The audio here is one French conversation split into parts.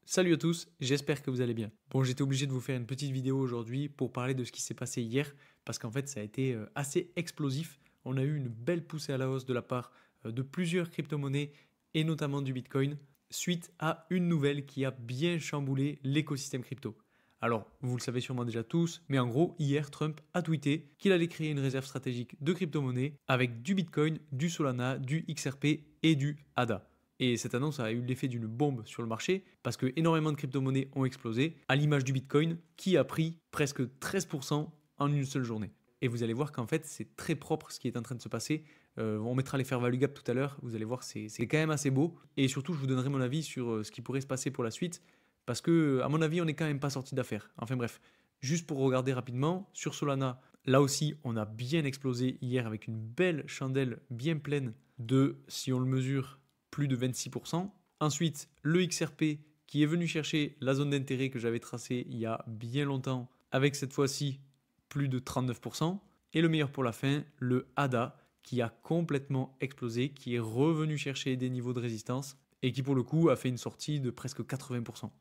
Salut à tous, j'espère que vous allez bien. Bon, j'étais obligé de vous faire une petite vidéo aujourd'hui pour parler de ce qui s'est passé hier, parce qu'en fait ça a été assez explosif. On a eu une belle poussée à la hausse de la part de plusieurs crypto-monnaies, et notamment du Bitcoin, suite à une nouvelle qui a bien chamboulé l'écosystème crypto. Alors, vous le savez sûrement déjà tous, mais en gros, hier, Trump a tweeté qu'il allait créer une réserve stratégique de crypto-monnaies avec du Bitcoin, du Solana, du XRP et du ADA. Et cette annonce a eu l'effet d'une bombe sur le marché parce que énormément de crypto-monnaies ont explosé, à l'image du Bitcoin qui a pris presque 13% en une seule journée. Et vous allez voir qu'en fait, c'est très propre ce qui est en train de se passer. On mettra les fair value gap tout à l'heure. Vous allez voir, c'est quand même assez beau. Et surtout, je vous donnerai mon avis sur ce qui pourrait se passer pour la suite. Parce que, à mon avis, on n'est quand même pas sorti d'affaire. Enfin bref, juste pour regarder rapidement, sur Solana, là aussi, on a bien explosé hier avec une belle chandelle bien pleine de, si on le mesure, plus de 26%. Ensuite, le XRP qui est venu chercher la zone d'intérêt que j'avais tracée il y a bien longtemps, avec cette fois-ci plus de 39%. Et le meilleur pour la fin, le ADA qui a complètement explosé, qui est revenu chercher des niveaux de résistance et qui pour le coup a fait une sortie de presque 80%.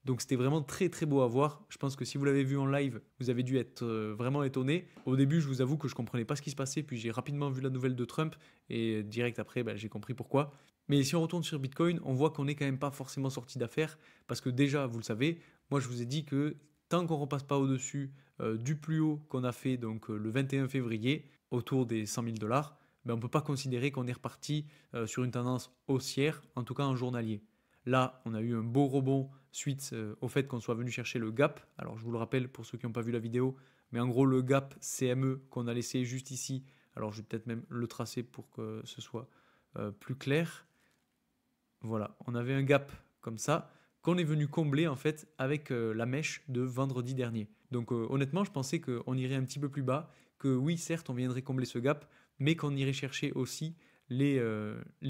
Donc c'était vraiment très très beau à voir. Je pense que si vous l'avez vu en live, vous avez dû être vraiment étonné. Au début, je vous avoue que je comprenais pas ce qui se passait, puis j'ai rapidement vu la nouvelle de Trump et direct après, j'ai compris pourquoi. Mais si on retourne sur Bitcoin, on voit qu'on n'est quand même pas forcément sorti d'affaire parce que déjà, vous le savez, moi je vous ai dit que tant qu'on ne repasse pas au-dessus du plus haut qu'on a fait donc le 21 février, autour des 100 000 dollars, on ne peut pas considérer qu'on est reparti sur une tendance haussière, en tout cas en journalier. Là, on a eu un beau rebond suite au fait qu'on soit venu chercher le gap. Alors, je vous le rappelle pour ceux qui n'ont pas vu la vidéo, mais en gros, le gap CME qu'on a laissé juste ici, alors je vais peut-être même le tracer pour que ce soit plus clair. Voilà, on avait un gap comme ça qu'on est venu combler en fait avec la mèche de vendredi dernier. Donc honnêtement, je pensais qu'on irait un petit peu plus bas, que oui, certes, on viendrait combler ce gap, mais qu'on irait chercher aussi les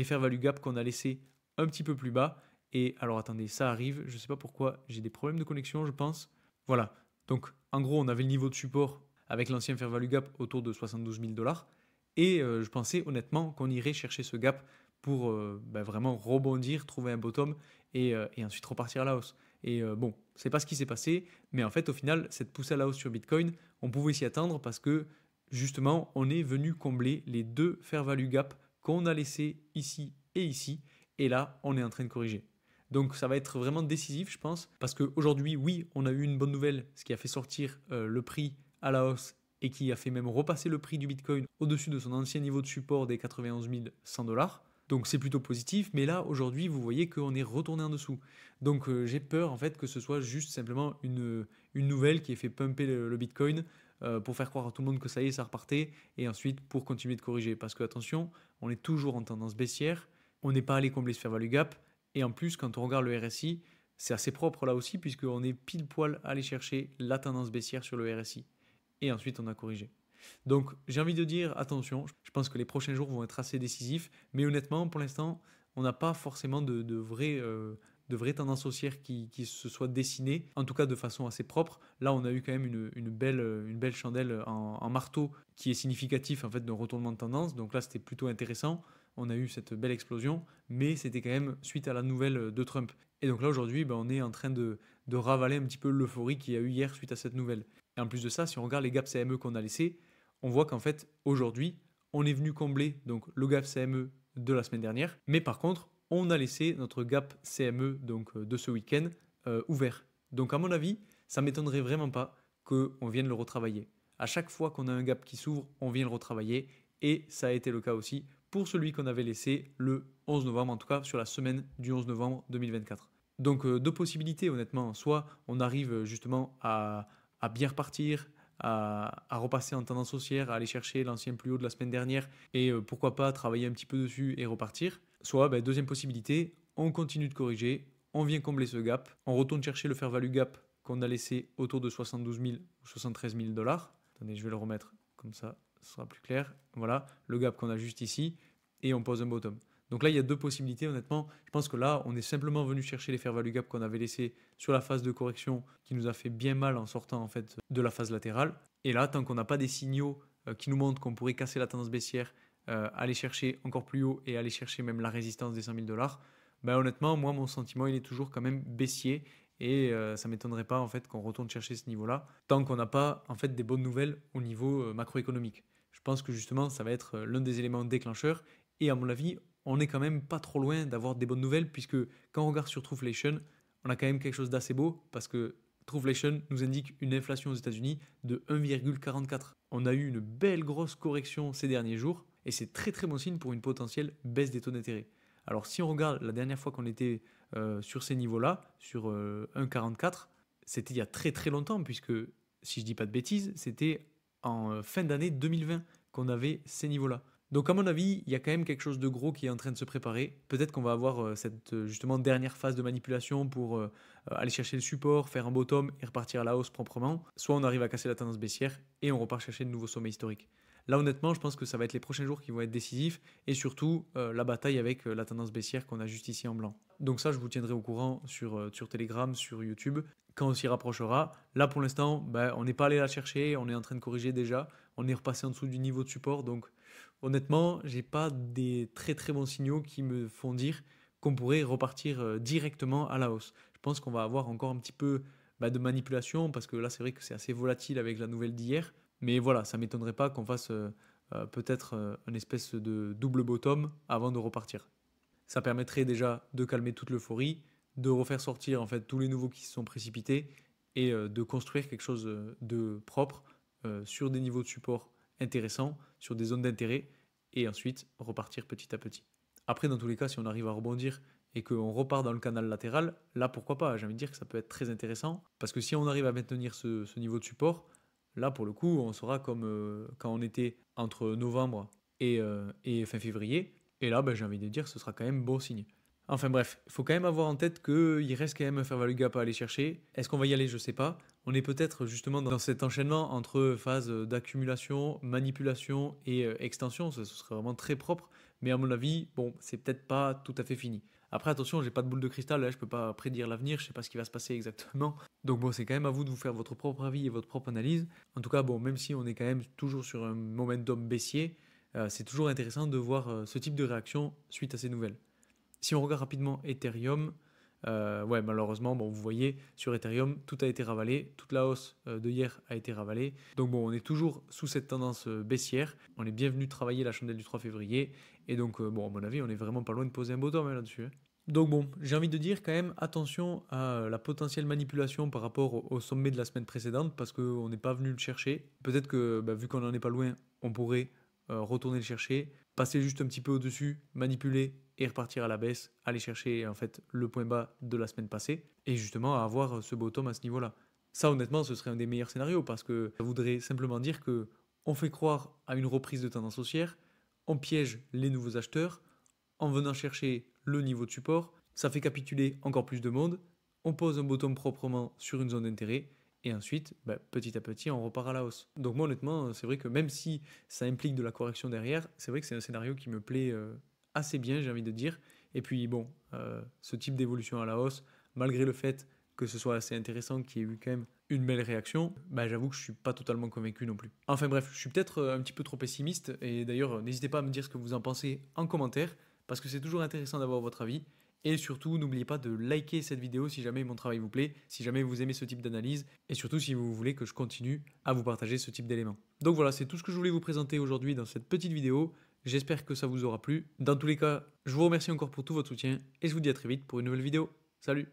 fair value gap qu'on a laissé un petit peu plus bas. Et alors attendez, ça arrive, je ne sais pas pourquoi, j'ai des problèmes de connexion, je pense. Voilà, donc en gros, on avait le niveau de support avec l'ancien fair value gap autour de 72 000 dollars. Et je pensais honnêtement qu'on irait chercher ce gap pour vraiment rebondir, trouver un bottom et ensuite repartir à la hausse. Et bon, c'est pas ce qui s'est passé, mais en fait, au final, cette poussée à la hausse sur Bitcoin, on pouvait s'y attendre parce que justement, on est venu combler les deux fair value gap qu'on a laissés ici et ici, et là, on est en train de corriger. Donc ça va être vraiment décisif, je pense, parce qu'aujourd'hui, oui, on a eu une bonne nouvelle, ce qui a fait sortir le prix à la hausse et qui a fait même repasser le prix du Bitcoin au-dessus de son ancien niveau de support des 91 100 dollars. Donc c'est plutôt positif, mais là aujourd'hui vous voyez qu'on est retourné en dessous. Donc j'ai peur en fait que ce soit juste simplement une nouvelle qui ait fait pumper le Bitcoin pour faire croire à tout le monde que ça y est, ça repartait, et ensuite pour continuer de corriger. Parce que attention, on est toujours en tendance baissière, on n'est pas allé combler ce fair value gap, et en plus quand on regarde le RSI, c'est assez propre là aussi puisqu'on est pile poil allé chercher la tendance baissière sur le RSI. Et ensuite on a corrigé. Donc j'ai envie de dire attention, je pense que les prochains jours vont être assez décisifs, mais honnêtement pour l'instant on n'a pas forcément de vraies tendances haussières qui se soient dessinées, en tout cas de façon assez propre. Là on a eu quand même une belle chandelle en marteau qui est significatif en fait d'un retournement de tendance, donc là c'était plutôt intéressant. On a eu cette belle explosion, mais c'était quand même suite à la nouvelle de Trump. Et donc là aujourd'hui, on est en train de ravaler un petit peu l'euphorie qu'il y a eu hier suite à cette nouvelle. Et en plus de ça, si on regarde les gaps CME qu'on a laissés, on voit qu'en fait, aujourd'hui, on est venu combler donc, le gap CME de la semaine dernière, mais par contre, on a laissé notre gap CME donc, de ce week-end ouvert. Donc à mon avis, ça m'étonnerait vraiment pas qu'on vienne le retravailler. À chaque fois qu'on a un gap qui s'ouvre, on vient le retravailler, et ça a été le cas aussi pour celui qu'on avait laissé le 11 novembre, en tout cas sur la semaine du 11 novembre 2024. Donc deux possibilités honnêtement, soit on arrive justement à bien repartir, à repasser en tendance haussière, à aller chercher l'ancien plus haut de la semaine dernière et pourquoi pas travailler un petit peu dessus et repartir. Soit, deuxième possibilité, on continue de corriger, on vient combler ce gap, on retourne chercher le fair value gap qu'on a laissé autour de 72 000 ou 73 000 dollars. Attendez, je vais le remettre comme ça, ce sera plus clair. Voilà, le gap qu'on a juste ici et on pose un bottom. Donc là, il y a deux possibilités, honnêtement. Je pense que là, on est simplement venu chercher les fair value gap qu'on avait laissés sur la phase de correction qui nous a fait bien mal en sortant en fait de la phase latérale. Et là, tant qu'on n'a pas des signaux qui nous montrent qu'on pourrait casser la tendance baissière, aller chercher encore plus haut et aller chercher même la résistance des 100 000 dollars, bah, honnêtement, moi, mon sentiment, il est toujours quand même baissier et ça m'étonnerait pas en fait qu'on retourne chercher ce niveau-là tant qu'on n'a pas en fait des bonnes nouvelles au niveau macroéconomique. Je pense que justement, ça va être l'un des éléments déclencheurs et à mon avis, on est quand même pas trop loin d'avoir des bonnes nouvelles puisque quand on regarde sur Trueflation, on a quand même quelque chose d'assez beau parce que Trueflation nous indique une inflation aux États-Unis de 1,44. On a eu une belle grosse correction ces derniers jours et c'est très très bon signe pour une potentielle baisse des taux d'intérêt. Alors si on regarde la dernière fois qu'on était sur ces niveaux-là, sur 1,44, c'était il y a très très longtemps puisque si je dis pas de bêtises, c'était en fin d'année 2020 qu'on avait ces niveaux-là. Donc à mon avis, il y a quand même quelque chose de gros qui est en train de se préparer. Peut-être qu'on va avoir cette justement dernière phase de manipulation pour aller chercher le support, faire un bottom et repartir à la hausse proprement. Soit on arrive à casser la tendance baissière et on repart chercher de nouveaux sommets historiques. Là honnêtement, je pense que ça va être les prochains jours qui vont être décisifs et surtout la bataille avec la tendance baissière qu'on a juste ici en blanc. Donc ça, je vous tiendrai au courant sur Telegram, sur YouTube, quand on s'y rapprochera. Là pour l'instant, ben, on n'est pas allé la chercher, on est en train de corriger déjà. On est repassé en dessous du niveau de support, donc honnêtement, j'ai pas des très très bons signaux qui me font dire qu'on pourrait repartir directement à la hausse. Je pense qu'on va avoir encore un petit peu de manipulation parce que là c'est vrai que c'est assez volatile avec la nouvelle d'hier. Mais voilà, ça m'étonnerait pas qu'on fasse peut-être une espèce de double bottom avant de repartir. Ça permettrait déjà de calmer toute l'euphorie, de refaire sortir en fait tous les nouveaux qui se sont précipités et de construire quelque chose de propre sur des niveaux de support intéressants, sur des zones d'intérêt et ensuite repartir petit à petit. Après, dans tous les cas, si on arrive à rebondir et qu'on repart dans le canal latéral, là pourquoi pas, j'ai envie de dire que ça peut être très intéressant parce que si on arrive à maintenir ce niveau de support, là pour le coup, on sera comme quand on était entre novembre et fin février. Et là, j'ai envie de dire, ce sera quand même bon signe. Enfin bref, il faut quand même avoir en tête qu'il reste quand même un fair value gap à aller chercher. Est-ce qu'on va y aller? Je sais pas. On est peut-être justement dans cet enchaînement entre phase d'accumulation, manipulation et extension. Ça, ce serait vraiment très propre. Mais à mon avis, bon, c'est peut-être pas tout à fait fini. Après, attention, j'ai pas de boule de cristal, là, je peux pas prédire l'avenir, je sais pas ce qui va se passer exactement. Donc bon, c'est quand même à vous de vous faire votre propre avis et votre propre analyse. En tout cas, bon, même si on est quand même toujours sur un momentum baissier, c'est toujours intéressant de voir ce type de réaction suite à ces nouvelles. Si on regarde rapidement Ethereum, ouais, malheureusement, bon, vous voyez, sur Ethereum, tout a été ravalé, toute la hausse de hier a été ravalée. Donc bon, on est toujours sous cette tendance baissière. On est bien venu travailler la chandelle du 3 février. Et donc, bon, à mon avis, on est vraiment pas loin de poser un bottom là-dessus. Donc bon, j'ai envie de dire quand même attention à la potentielle manipulation par rapport au sommet de la semaine précédente parce qu'on n'est pas venu le chercher. Peut-être que vu qu'on n'en est pas loin, on pourrait retourner le chercher, passer juste un petit peu au-dessus, manipuler et repartir à la baisse, aller chercher en fait le point bas de la semaine passée et justement avoir ce bottom à ce niveau-là. Ça honnêtement, ce serait un des meilleurs scénarios parce que ça voudrait simplement dire que on fait croire à une reprise de tendance haussière, on piège les nouveaux acheteurs en venant chercher le niveau de support, ça fait capituler encore plus de monde, on pose un bottom proprement sur une zone d'intérêt et ensuite, petit à petit, on repart à la hausse. Donc moi honnêtement, c'est vrai que même si ça implique de la correction derrière, c'est vrai que c'est un scénario qui me plaît assez bien, j'ai envie de dire. Et puis bon, ce type d'évolution à la hausse, malgré le fait que ce soit assez intéressant, qu'il y ait eu quand même une belle réaction, j'avoue que je suis pas totalement convaincu non plus. Enfin bref, je suis peut-être un petit peu trop pessimiste, et d'ailleurs n'hésitez pas à me dire ce que vous en pensez en commentaire, parce que c'est toujours intéressant d'avoir votre avis. Et surtout, n'oubliez pas de liker cette vidéo si jamais mon travail vous plaît, si jamais vous aimez ce type d'analyse, et surtout si vous voulez que je continue à vous partager ce type d'éléments. Donc voilà, c'est tout ce que je voulais vous présenter aujourd'hui dans cette petite vidéo. J'espère que ça vous aura plu. Dans tous les cas, je vous remercie encore pour tout votre soutien, et je vous dis à très vite pour une nouvelle vidéo. Salut!